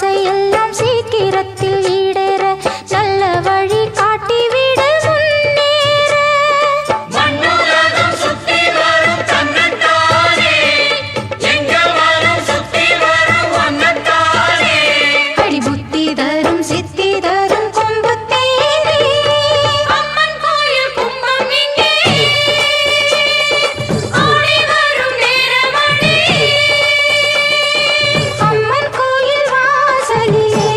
ஆசையெல்லாம் சீக்கிரத்தில் ஈடேற நல்ல வழி காட்டிவிட முன்னேற. மண்ணுலகம் சுத்தி வரும் தன்னைத்தானே, எங்க வரும் சுத்தி வரும் ஒன்னத்தானே. அடி புத்தி தரும் சித்தி தரும் கொம்பு தேனே, அம்மன் கோயில் கும்பம் இங்கே ஆடி வரும் நேரமடி. அம்மன் கோயில் வாசலிலே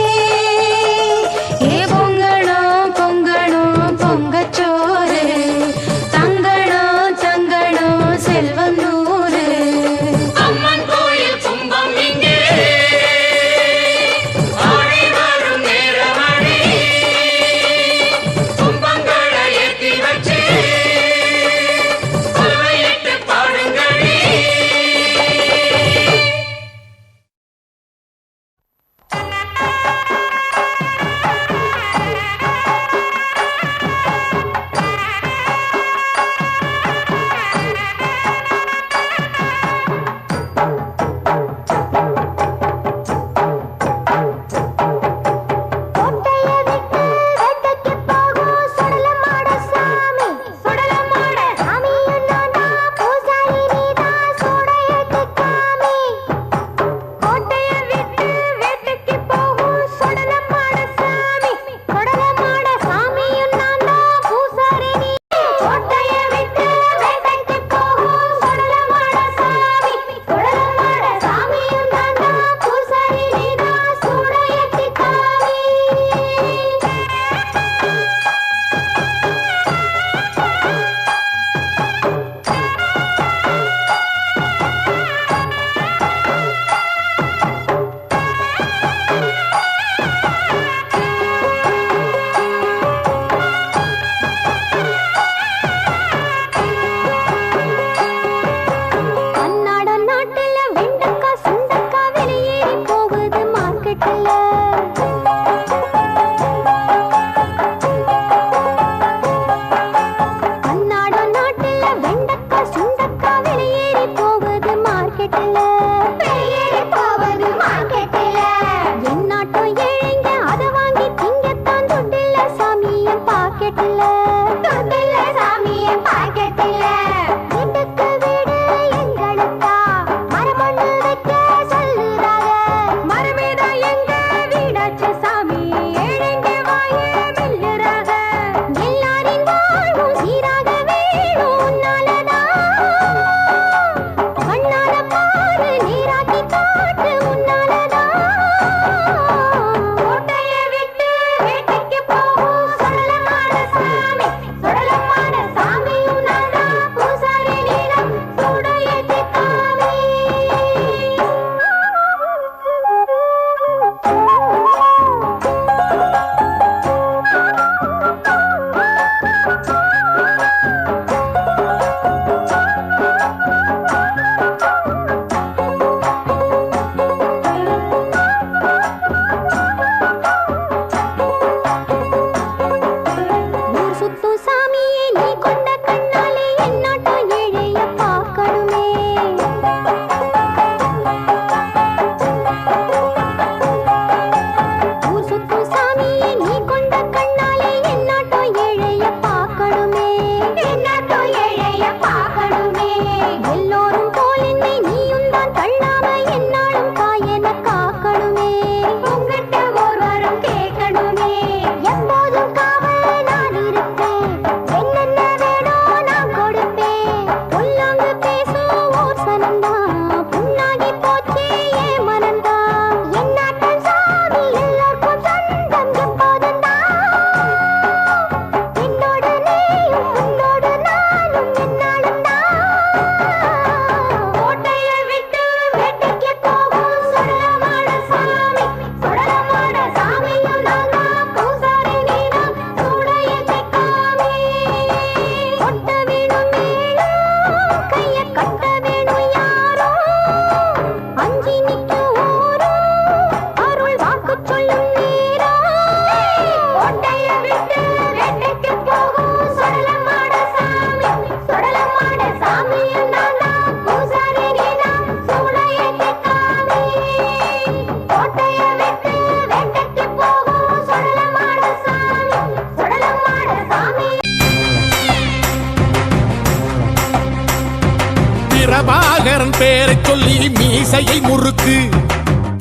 பிரபாகரன் பேரை சொல்லி மீசையை முறுக்கு.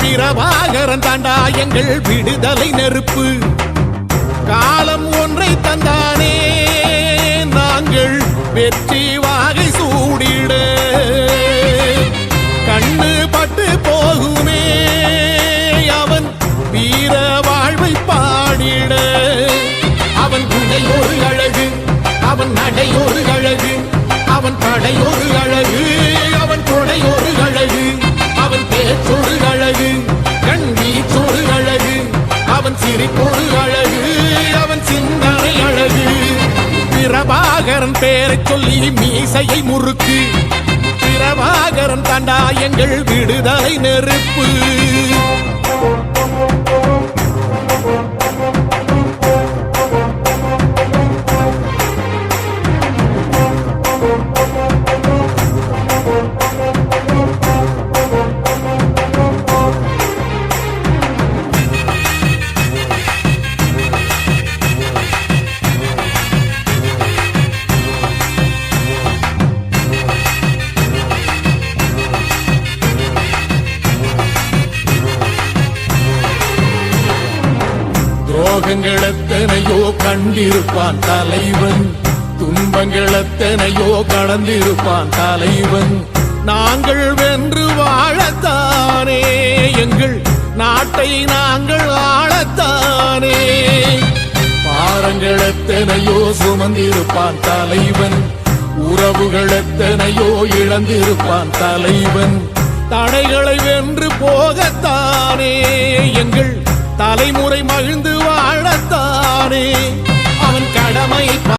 பிரபாகரன் தாண்டா எங்கள் விடுதலை நெருப்பு. காலம் ஒன்றை தந்தானே நாங்கள் வெற்றி வாகை சூடிட. கண்ணு பட்டு போகுமே அவன் வீர வாழ்வை பாடிட. அவன் குடை ஒரு அழகு, அவன் நடை ஒரு அழகு, அவன் படை ஒரு அழகு, அவன் கொடை ஒரு அழகு, அவன் பேச்சொரு அழகு, கண் வீச்சொரு அழகு, அவன் சிரிப்பொரு அழகு, அவன் சிந்தனை அழகு. பிரபாகரன் பேரை சொல்லி மீசையை முறுக்கு. பிரபாகரன் தாண்டா எங்கள் விடுதலை நெருப்பு. துரோகங்கள் எத்தனையோ கண்டிருப்பான் தலைவன், துன்பங்கள் எத்தனையோ கடந்திருப்பான் தலைவன். நாங்கள் வென்று வாழத்தானே எங்கள் நாட்டை நாங்கள் ஆளத்தானே. பாரங்கள் எத்தனையோ சுமந்திருப்பான் தலைவன், உறவுகள் எத்தனையோ இழந்திருப்பான் தலைவன். தடைகளை வென்று போகத்தானே எங்கள் தலைமுறை மகிழ்ந்து வாழத்தானே. அவன் கடமை